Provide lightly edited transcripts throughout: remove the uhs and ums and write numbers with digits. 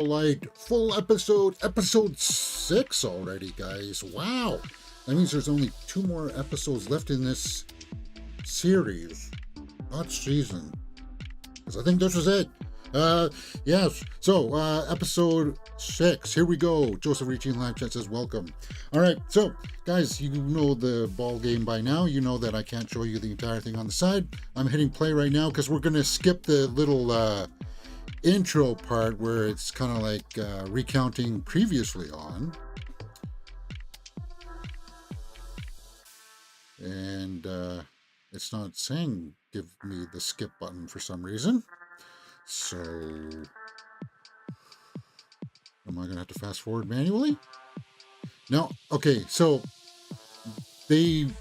Acolyte full episode 6 already, guys. Wow. That means there's only 2 more episodes left in this series, not season. Because I think this was it. Yes. So, episode 6. Here we go. Joseph Reaching Live Chat says, welcome. All right. So, guys, you know the ball game by now. You know that I can't show you the entire thing on the side. I'm hitting play right now because we're going to skip the little intro part where it's kind of like recounting previously on. And it's not saying give me the skip button for some reason. So am I going to have to fast forward manually? No. Okay, so it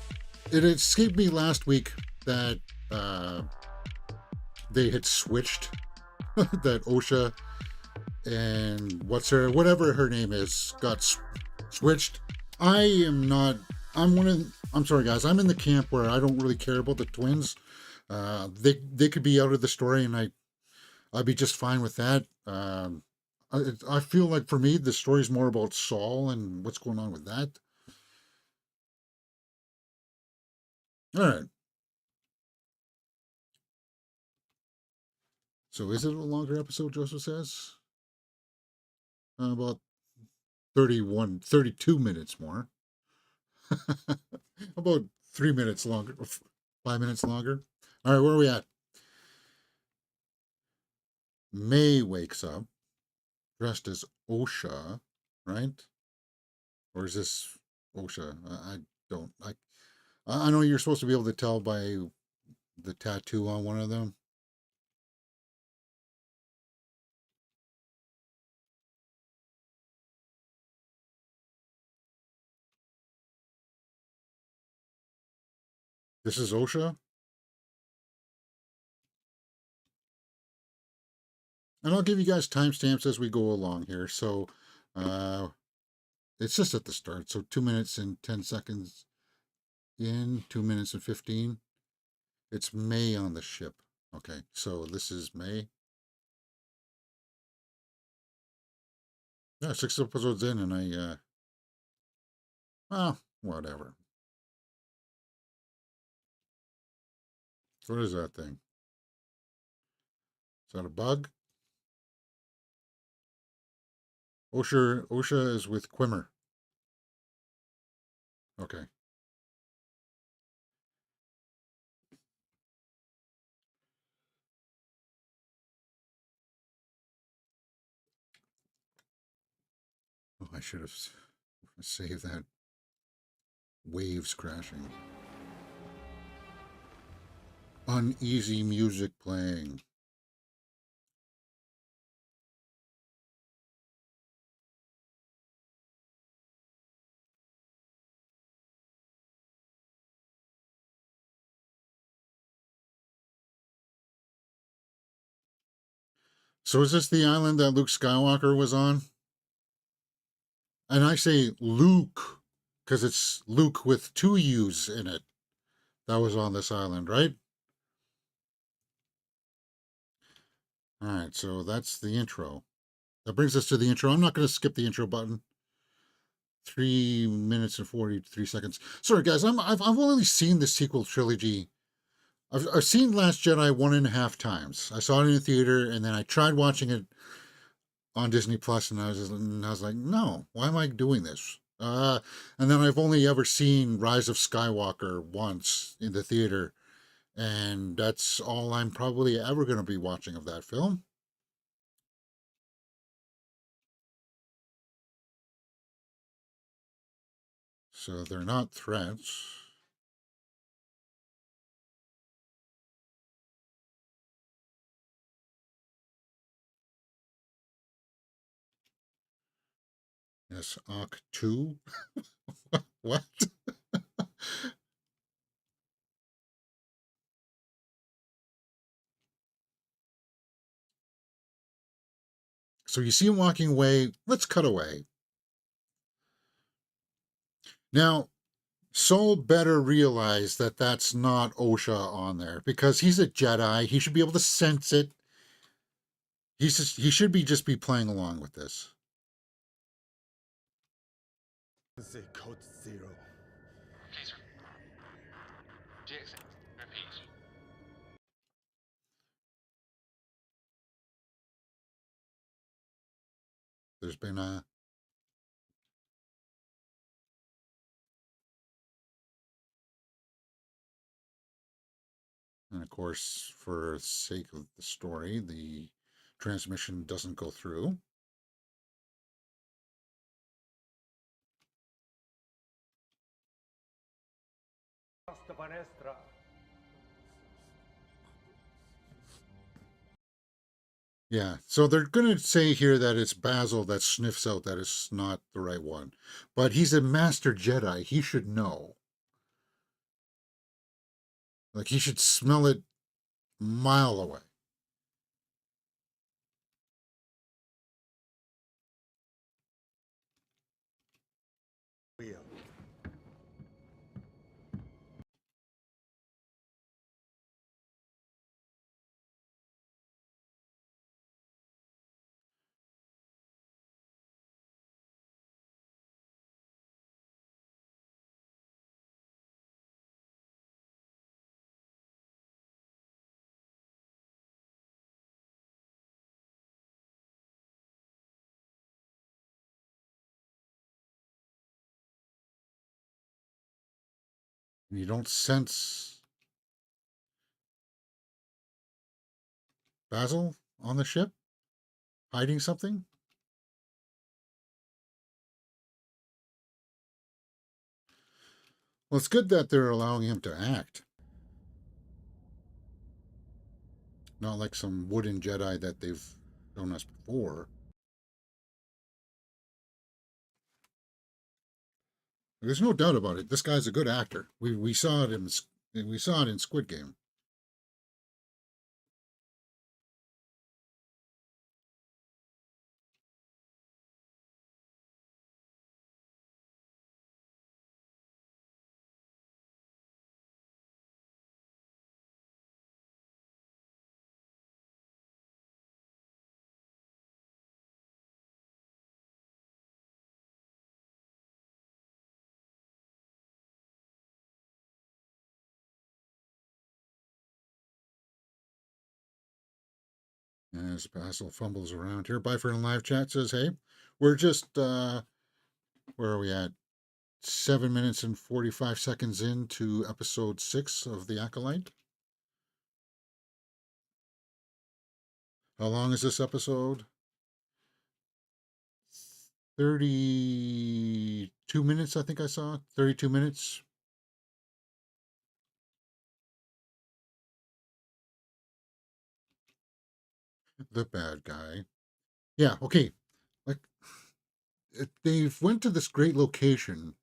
escaped me last week that they had switched that OSHA and whatever her name is got switched. I'm sorry guys, I'm in the camp where I don't really care about the twins. They could be out of the story and I'd be just fine with that. I feel like for me the story's more about Saul and what's going on with that. All right. So is it a longer episode, Joseph says? About 32 minutes more. About 3 minutes longer, 5 minutes longer. All right, where are we at? May wakes up dressed as OSHA, right? Or is this OSHA? I know you're supposed to be able to tell by the tattoo on one of them. This is OSHA. And I'll give you guys timestamps as we go along here. So it's just at the start. So 2 minutes and 10 seconds in, 2 minutes and 15. It's May on the ship. Okay, so this is May. Yeah, 6 episodes in and whatever. What is that thing? Is that a bug? OSHA is with Quimmer. Okay. Oh, I should have saved that. Waves crashing. Uneasy music playing. So is this the island that Luke Skywalker was on? And I say Luke because it's Luke with 2 U's in it that was on this island, right? All right, so that's the intro. That brings us to the intro. I'm not going to skip the intro button. 3 minutes and 43 seconds. Sorry, guys, I've only seen the sequel trilogy. I've seen Last Jedi 1.5 times. I saw it in the theater, and then I tried watching it on Disney Plus, and I was like, no, why am I doing this? And then I've only ever seen Rise of Skywalker once in the theater, and that's all I'm probably ever going to be watching of that film. So they're not threats. Yes, Ock 2. What? So you see him walking away. Let's cut away. Now, Saul better realize that that's not OSHA on there because he's a Jedi. He should be able to sense it. he should be just be playing along with this. The code 0. Please. GXA. Repeat. There's been a and of course, for sake of the story, the transmission doesn't go through. Yeah, so they're going to say here that it's Basil that sniffs out that it's not the right one. But he's a master Jedi. He should know. Like, he should smell it a mile away. Wheel. And you don't sense Basil on the ship hiding something. Well, it's good that they're allowing him to act. Not like some wooden Jedi that they've shown us before. There's no doubt about it. This guy's a good actor. We saw it in Squid Game. As Basil fumbles around here, Byford in live chat says, "Hey, we're just where are we at? 7 minutes and 45 seconds into episode 6 of The Acolyte. How long is this episode? 32 minutes, I think I saw. 32 minutes. The bad guy. Yeah, okay. Like they've went to this great location,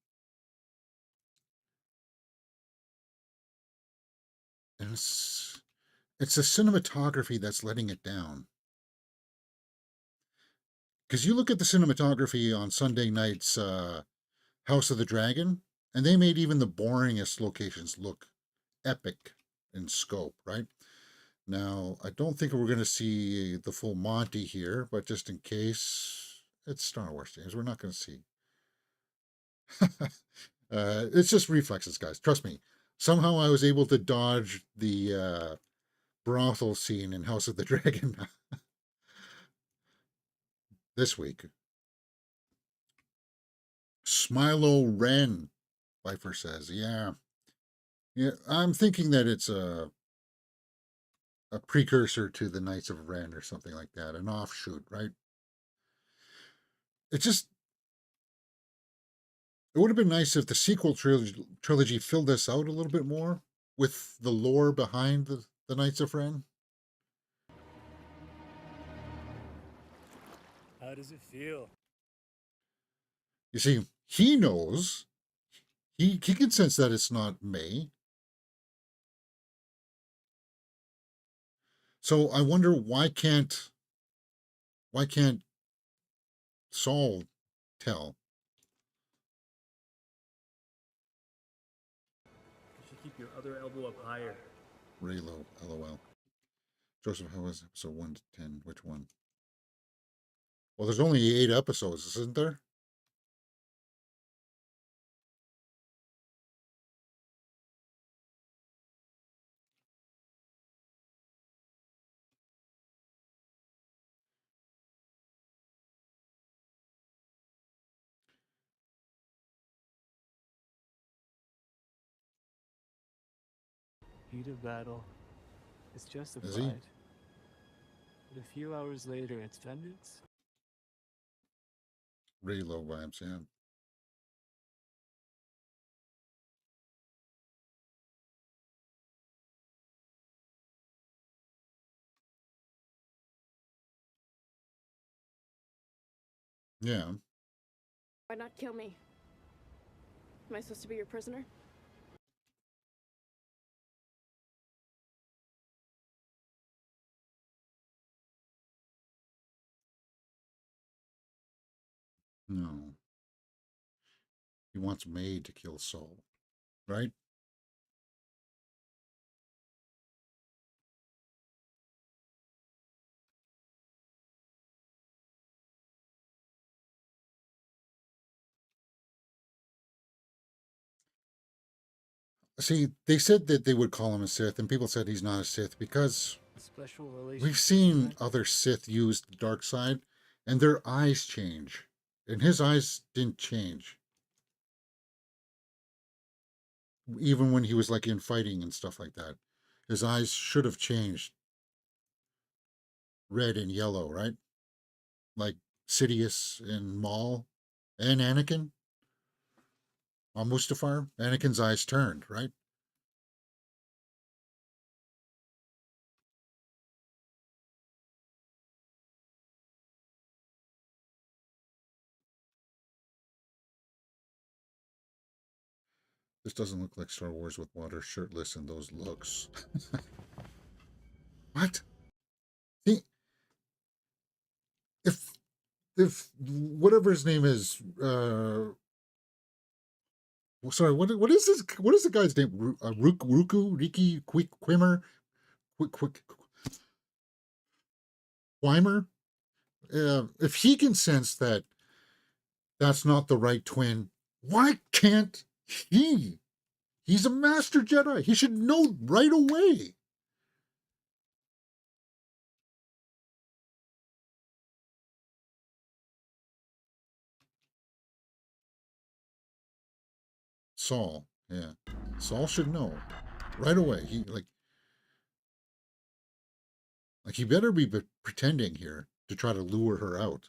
and it's the cinematography that's letting it down. Because you look at the cinematography on Sunday night's House of the Dragon, and they made even the boringest locations look epic in scope, right? Now, I don't think we're going to see the full Monty here, but just in case, it's Star Wars, James. We're not going to see. It's just reflexes, guys. Trust me. Somehow I was able to dodge the brothel scene in House of the Dragon this week. Smilo Ren, Lifer says. Yeah. Yeah, I'm thinking that it's a precursor to the Knights of Ren or something like that, an offshoot, right? It just it would have been nice if the sequel trilogy filled this out a little bit more with the lore behind the Knights of Ren. How does it feel? You see, he knows. He can sense that it's not May. So I wonder why can't Saul tell? You should keep your other elbow up higher. Raylo, LOL. Joseph, how was episode 1 to 10? Which one? Well, there's only 8 episodes, isn't there? Heat of battle. It's Is he? justified. But a few hours later, it's vengeance. Really low vibes, yeah. Yeah. Why not kill me? Am I supposed to be your prisoner? No. He wants May to kill Saul, right? See, they said that they would call him a Sith, and people said he's not a Sith because Special relationship. we've seen other Sith use the dark side, and their eyes change. And his eyes didn't change. Even when he was like in fighting and stuff like that. His eyes should have changed red and yellow, right? Like Sidious and Maul and Anakin on Mustafar. Anakin's eyes turned, right? This doesn't look like Star Wars with water shirtless and those looks. What? He, if whatever his name is, sorry, what is this? What is the guy's name? Ruku, Riki, Quick, Quimmer, Quick, Quimer. If he can sense that that's not the right twin, why can't he? He's a master Jedi. He should know right away. Saul, yeah, Saul should know right away. He better be pretending here to try to lure her out.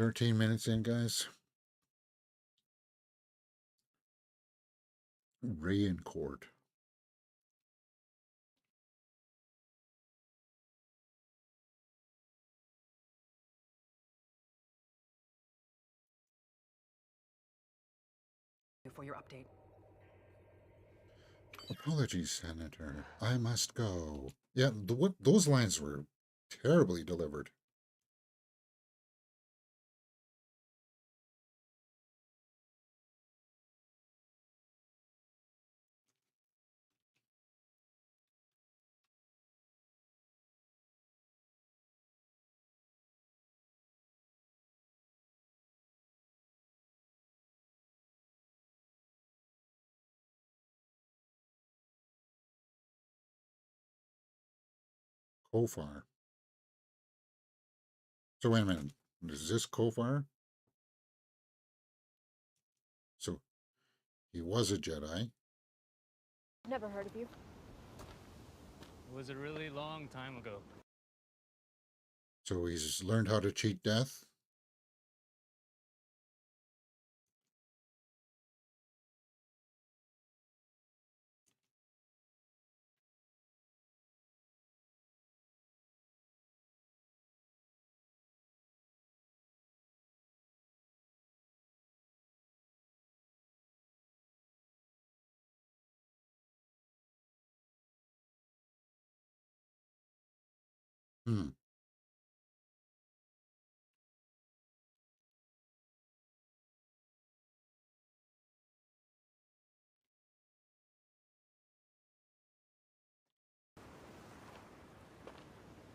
$13 in, guys. Ray in court. For your update. Apologies, Senator. I must go. Yeah, those lines were terribly delivered. Kofar. So wait a minute. Is this Kofar? So he was a Jedi. Never heard of you. It was a really long time ago. So he's learned how to cheat death. Hmm.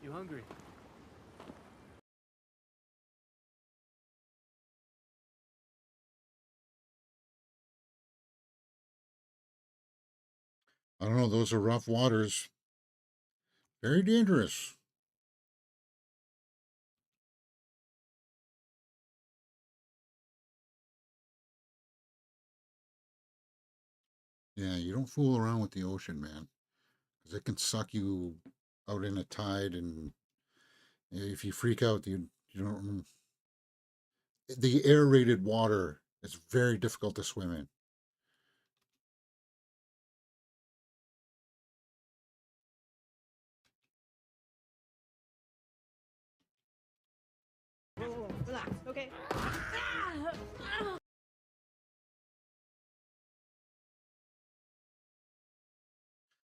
You hungry? I don't know. Those are rough waters. Very dangerous. Yeah, you don't fool around with the ocean, man, because it can suck you out in a tide, and if you freak out, you don't. The aerated water is very difficult to swim in. Relax, okay?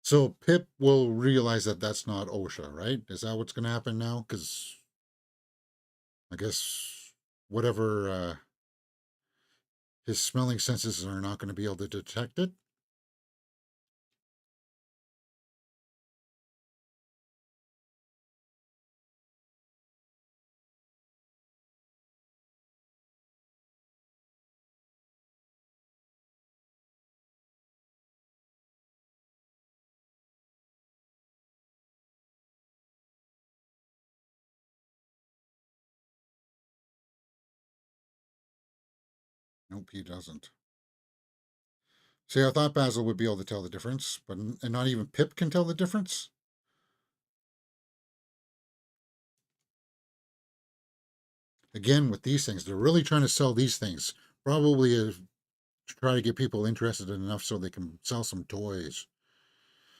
So Pip will realize that that's not OSHA, right? Is that what's going to happen now? Because I guess whatever his smelling senses are not going to be able to detect it. Nope, he doesn't. See, I thought Basil would be able to tell the difference, but and not even Pip can tell the difference. Again, with these things, they're really trying to sell these things. Probably to try to get people interested enough so they can sell some toys,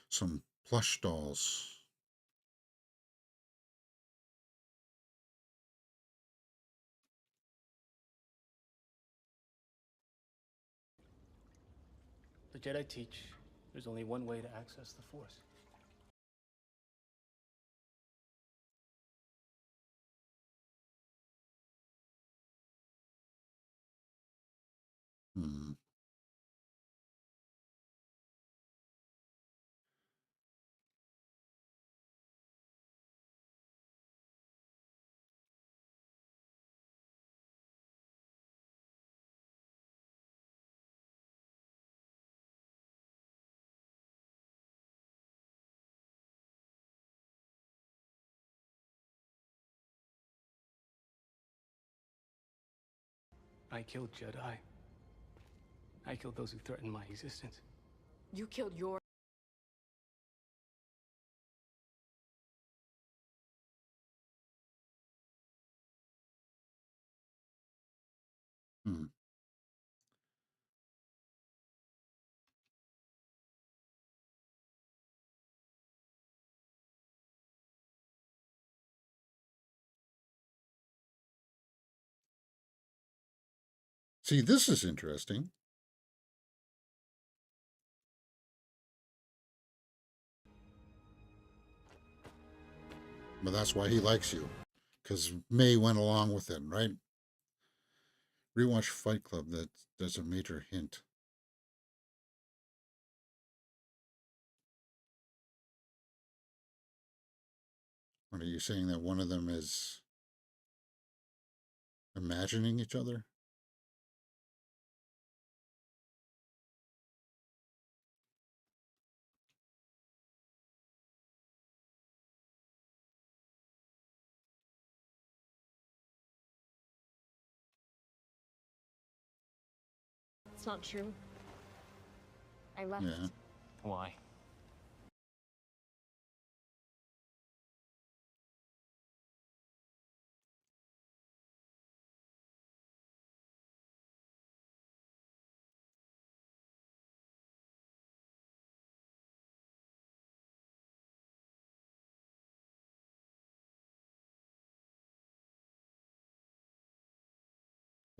some plush dolls. The Jedi teach there's only one way to access the Force. Hmm. I killed Jedi. I killed those who threatened my existence. You killed your. Hmm. See, this is interesting. But that's why he likes you, because May went along with it, right? Rewatch Fight Club. That's a major hint. What are you saying, that one of them is imagining each other? It's not true. I left. Yeah. Why?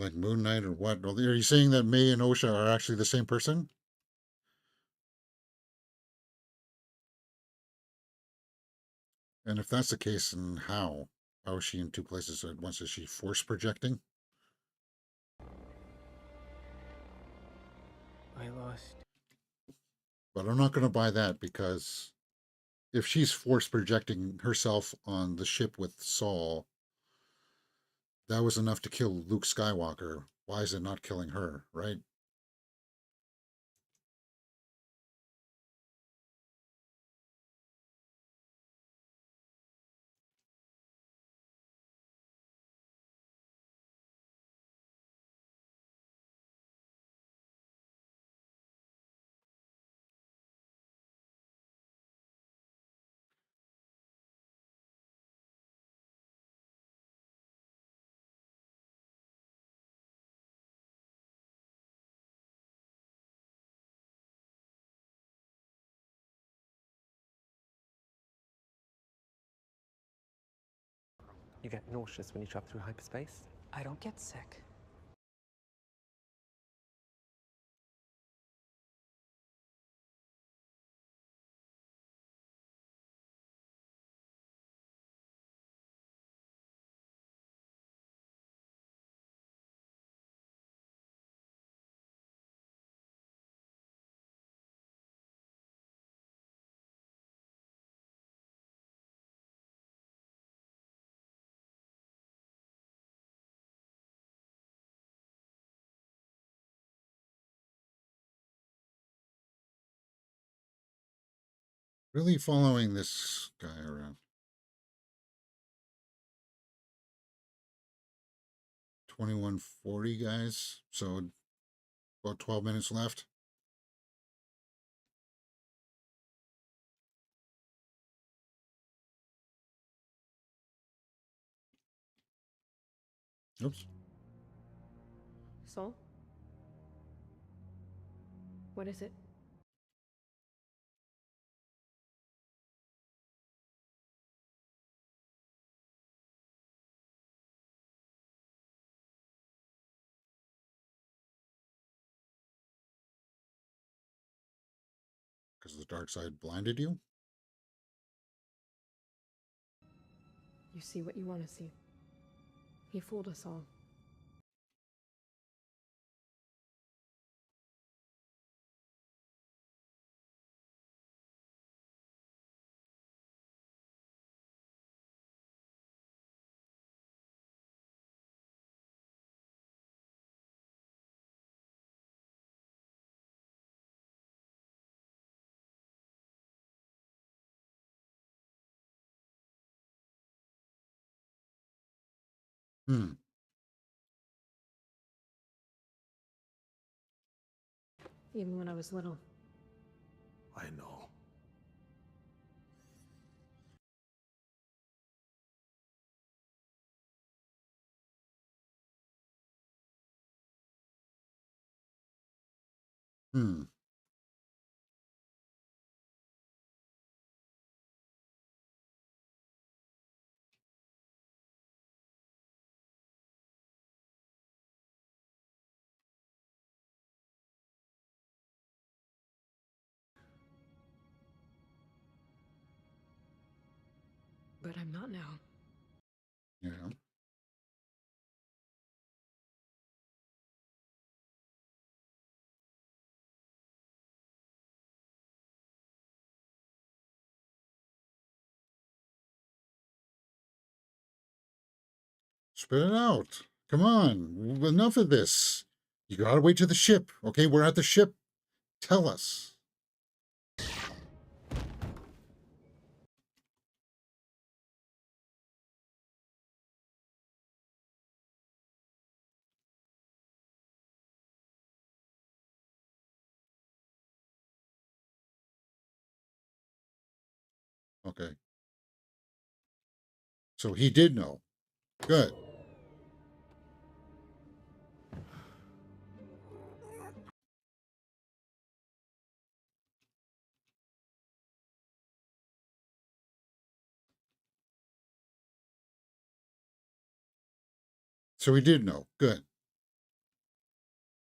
Like Moon Knight or what? Are you saying that May and Osha are actually the same person? And if that's the case, then how? How is she in two places at once? Is she force projecting? I lost. But I'm not going to buy that, because if she's force projecting herself on the ship with Saul, that was enough to kill Luke Skywalker. Why is it not killing her, right? You get nauseous when you travel through hyperspace? I don't get sick. Really following this guy around. 2140, guys. So about 12 minutes left. Oops. Soul? What is it? Because the dark side blinded you? You see what you want to see. He fooled us all. Hmm. Even when I was little. I know. Hmm. But I'm not now. Yeah. Spit it out. Come on. Enough of this. You gotta wait to the ship. Okay, we're at the ship. Tell us. Okay. So he did know. Good. So he did know. Good.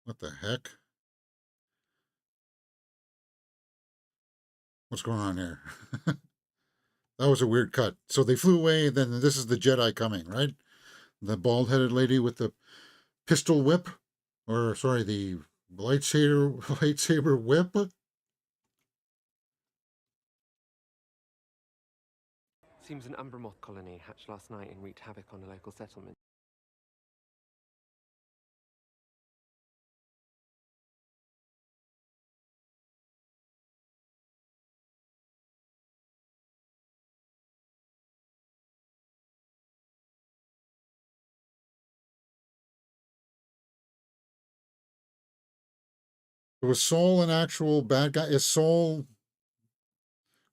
What the heck? What's going on here? That was a weird cut. So they flew away, then this is the Jedi coming, right? The bald-headed lady with the pistol whip, or sorry, the lightsaber whip. Seems an Umbra moth colony hatched last night and wreaked havoc on a local settlement. Was Saul an actual bad guy? Is Saul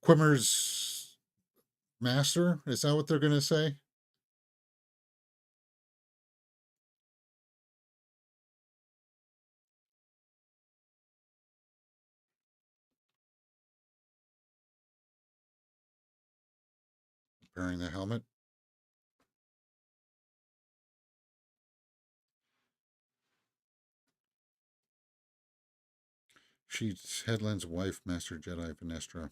Quimmer's master? Is that what they're going to say? Wearing the helmet. She's Headland's wife, Master Jedi Venestra.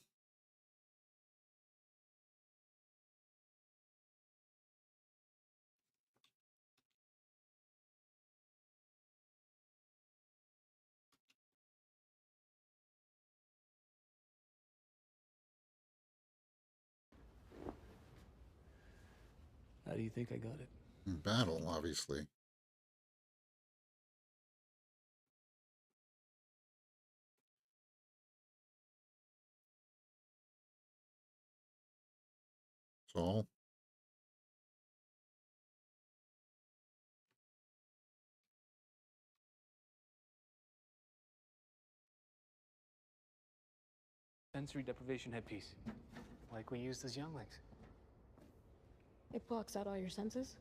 How do you think I got it? In battle, obviously. Saul. Sensory deprivation headpiece. Like we used as younglings. It blocks out all your senses.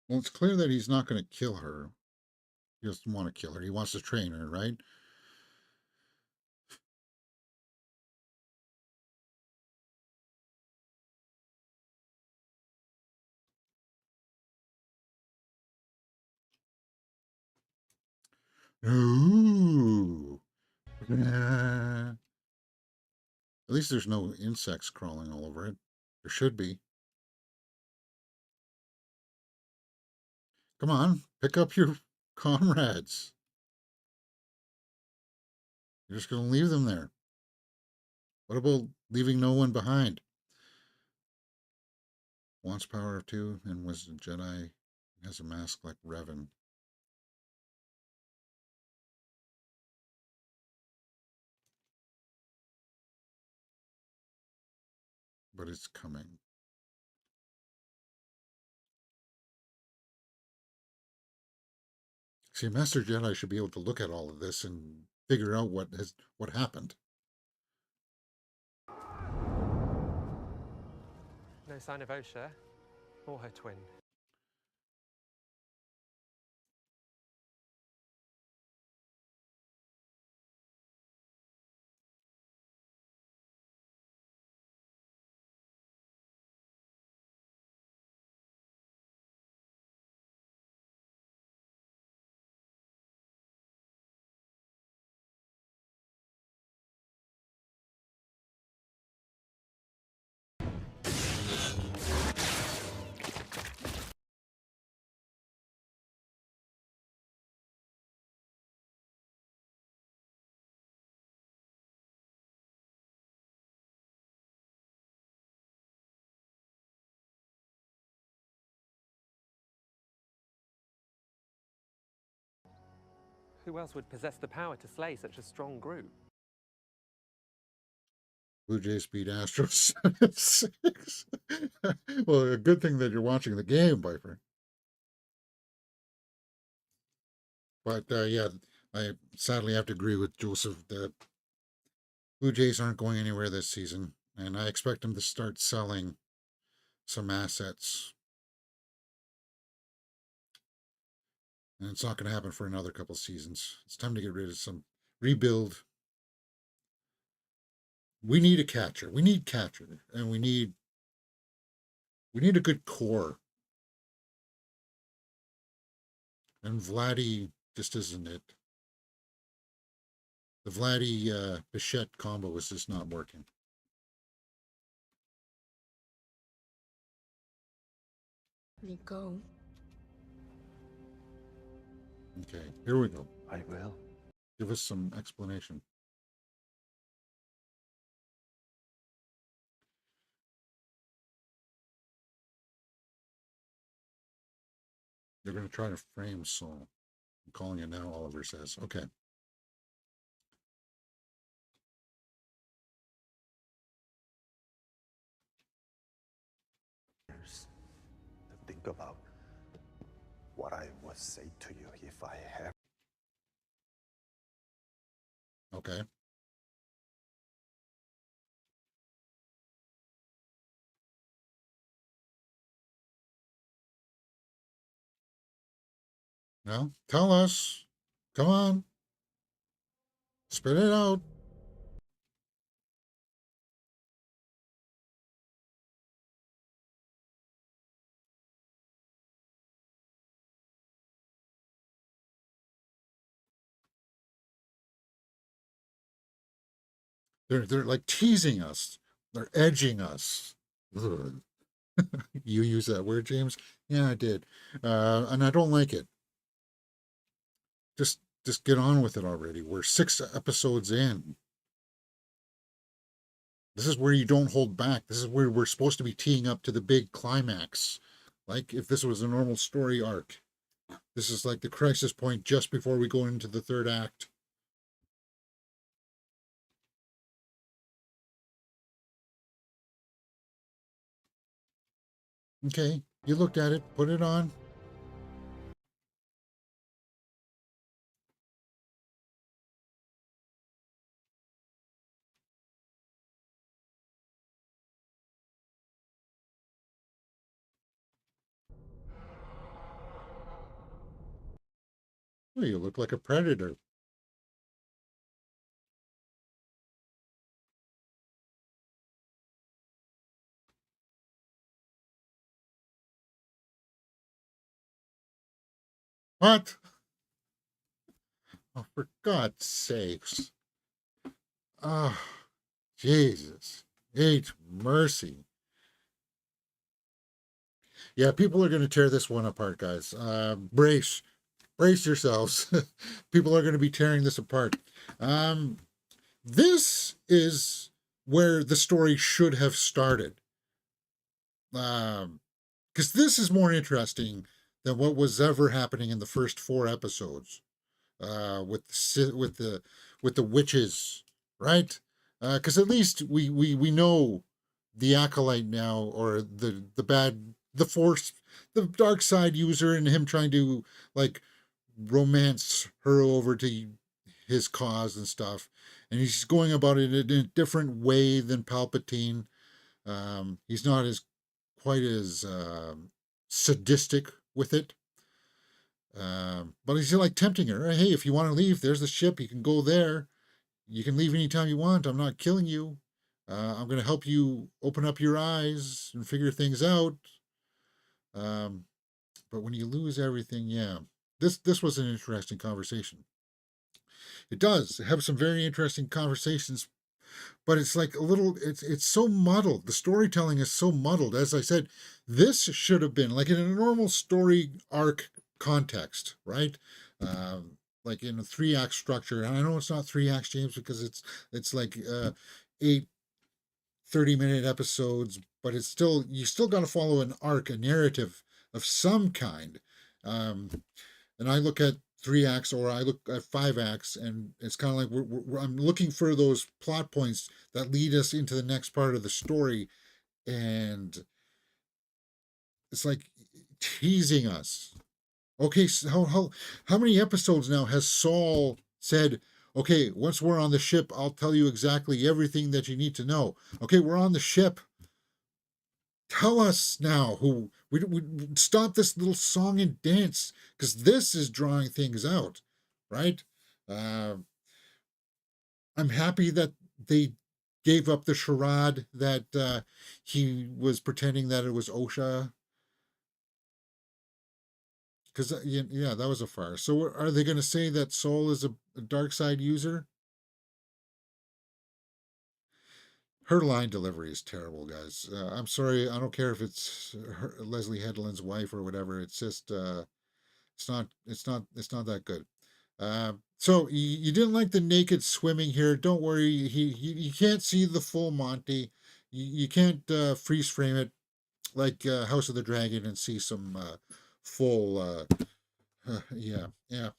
Well, it's clear that he's not going to kill her. He doesn't want to kill her. He wants to train her, right? Ooh. At least there's no insects crawling all over it. There should be. Come on, pick up your comrades. You're just going to leave them there. What about leaving no one behind? Wants power of two and was a Jedi. Has a mask like Revan. But it's coming. See, Master Jedi should be able to look at all of this and figure out what happened. No sign of Osha or her twin. Who else would possess the power to slay such a strong group? Blue Jays beat Astros 6. Well, a good thing that you're watching the game, Viper. But yeah, I sadly have to agree with Joseph. The Blue Jays aren't going anywhere this season, and I expect them to start selling some assets. And it's not going to happen for another couple seasons. It's time to get rid of some, rebuild. We need a catcher. We need catcher, and we need a good core. And Vladdy just isn't it. The Vladdy Bichette combo is just not working. Nico. Okay, here we go. I will. Give us some explanation. They're going to try to frame Saul. I'm calling it now, Oliver says. Okay. To think about what I would say to you if I have. Okay. Well, tell us. Come on. Spit it out. They're like teasing us. They're edging us. Ugh. You use that word, James? Yeah, I did. And I don't like it. Just get on with it already. We're 6 episodes in. This is where you don't hold back. This is where we're supposed to be teeing up to the big climax. Like if this was a normal story arc. This is like the crisis point just before we go into the 3rd act. Okay, you looked at it, put it on. Well, you look like a predator. What? Oh, for God's sakes. Ah, oh, Jesus. Ain't mercy. Yeah, people are going to tear this one apart, guys. Brace yourselves. People are going to be tearing this apart. This is where the story should have started. Because this is more interesting than what was ever happening in the first 4 episodes. With the witches, right? Because at least we know the acolyte now, or the force, the dark side user, and him trying to like romance her over to his cause and stuff. And he's going about it in a different way than Palpatine. He's not quite as sadistic with it. But he's like tempting her. Hey, if you want to leave, there's the ship. You can go there. You can leave anytime you want. I'm not killing you. I'm going to help you open up your eyes and figure things out. But when you lose everything, yeah, this was an interesting conversation. It does have some very interesting conversations, but it's like a little. It's so muddled. The storytelling is so muddled. As I said, this should have been like in a normal story arc context, right? Like in a 3-act structure. And I know it's not 3 acts, James, because it's like 8 30-minute episodes, but it's still, you still got to follow an arc, a narrative of some kind. And I look at 3 acts, or I look at 5 acts, and it's kind of like I'm looking for those plot points that lead us into the next part of the story, and it's like teasing us. Okay, so how many episodes now has Saul said, okay, once we're on the ship, I'll tell you exactly everything that you need to know. Okay, we're on the ship. Tell us now who we stop this little song and dance, because this is drawing things out, right? Uh, I'm happy that they gave up the charade that he was pretending that it was OSHA, because yeah, that was a farce. So are they going to say that Saul is a dark side user? Her line delivery is terrible, guys. I'm sorry. I don't care if it's Leslie Headland's wife or whatever. It's just it's not that good. So you didn't like the naked swimming here. Don't worry. You can't see the full Monty. You can't freeze frame it like House of the Dragon and see some full. Yeah, yeah.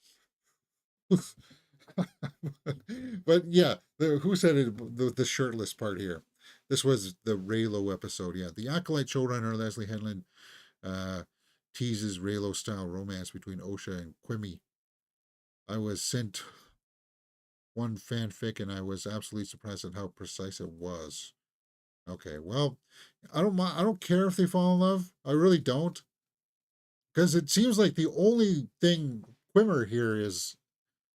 But yeah, who said it? The shirtless part here. This was the Raylo episode. Yeah, the Acolyte showrunner Leslie Headland teases Raylo style romance between Osha and Quimmy. I was sent one fanfic and I was absolutely surprised at how precise it was. Okay, well, I don't mind. I don't care if they fall in love. I really don't, because it seems like the only thing Quimmer here is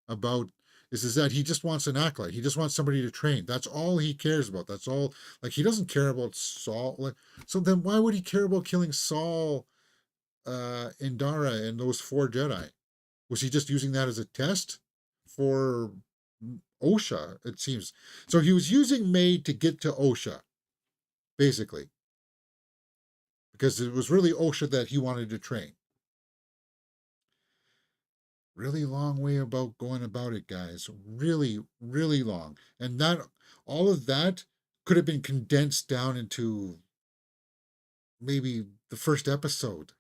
about is that he just wants an acolyte. He just wants somebody to train. That's all he cares about. That's all. Like, he doesn't care about Saul. Like, so then why would he care about killing Saul, Indara, and those 4 Jedi? Was he just using that as a test for Osha? It seems so. He was using May to get to Osha, basically, because it was really Osha that he wanted to train. Really long way about going about it, guys. Really, really long. And that all of that could have been condensed down into maybe the first episode.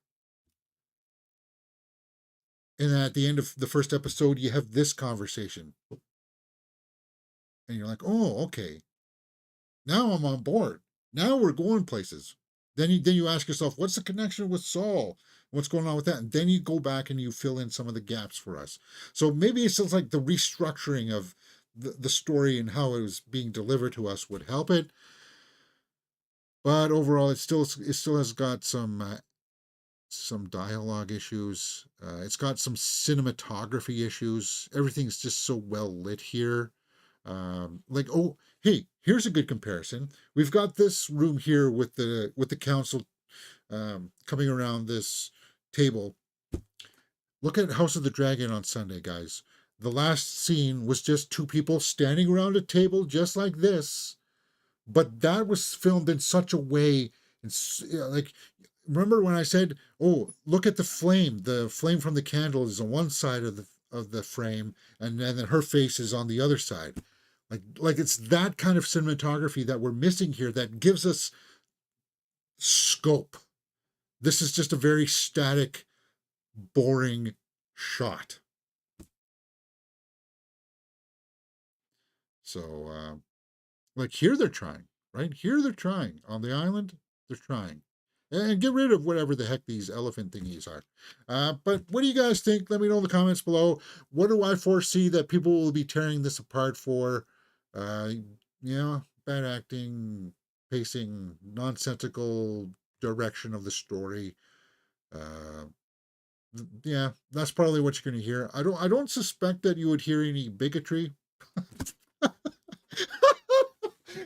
And then at the end of the first episode, you have this conversation. And you're like, oh, okay. Now I'm on board. Now we're going places. Then you ask yourself, what's the connection with Saul? What's going on with that? And then you go back and you fill in some of the gaps for us. So maybe it's just like the restructuring of the story and how it was being delivered to us would help it. But overall, it still has got some dialogue issues. It's got some cinematography issues. Everything's just so well lit here. Like, oh, hey, here's a good comparison. We've got this room here with the council coming around this table. Look at House of the Dragon on Sunday, guys. The last scene was just 2 people standing around a table just like this, but that was filmed in such a way, like, remember when I said, oh, look at the flame from the candle is on one side of the frame, and then her face is on the other side. Like it's that kind of cinematography that we're missing here that gives us scope. This is just a very static, boring shot. So, like, here they're trying, right? Here they're trying. On the island, they're trying. And get rid of whatever the heck these elephant thingies are. But what do you guys think? Let me know in the comments below. What do I foresee that people will be tearing this apart for? Bad acting, pacing, nonsensical direction of the story. Yeah, that's probably what you're going to hear. I don't suspect that you would hear any bigotry.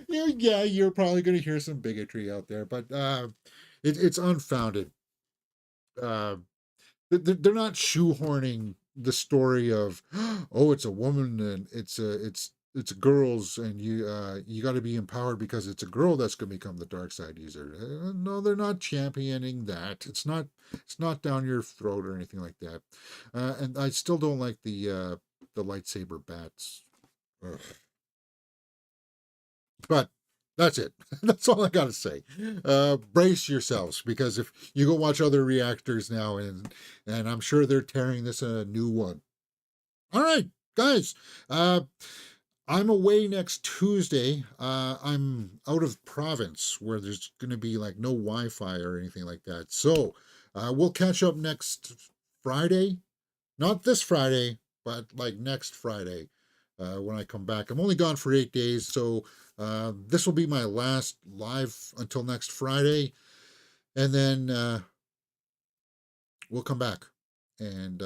Yeah, you're probably going to hear some bigotry out there, but it's unfounded. They're not shoehorning the story of, oh, it's a woman and it's girls, and you got to be empowered because it's a girl that's going to become the dark side user. No, they're not championing that. It's not down your throat or anything like that. And I still don't like the lightsaber bats. Ugh. But that's it. That's all I got to say. Brace yourselves, because if you go watch other reactors now, and I'm sure they're tearing this a new one. All right, guys. I'm away next Tuesday. I'm out of province where there's going to be like no Wi-Fi or anything like that. So we'll catch up next Friday. Not this Friday, but like next Friday when I come back. I'm only gone for 8 days, so this will be my last live until next Friday. And then we'll come back and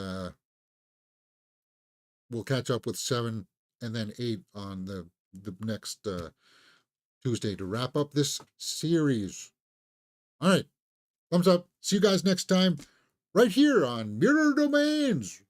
we'll catch up with 7 and then 8 on the next Tuesday to wrap up this series. All right. Thumbs up. See you guys next time right here on Mirror Domains.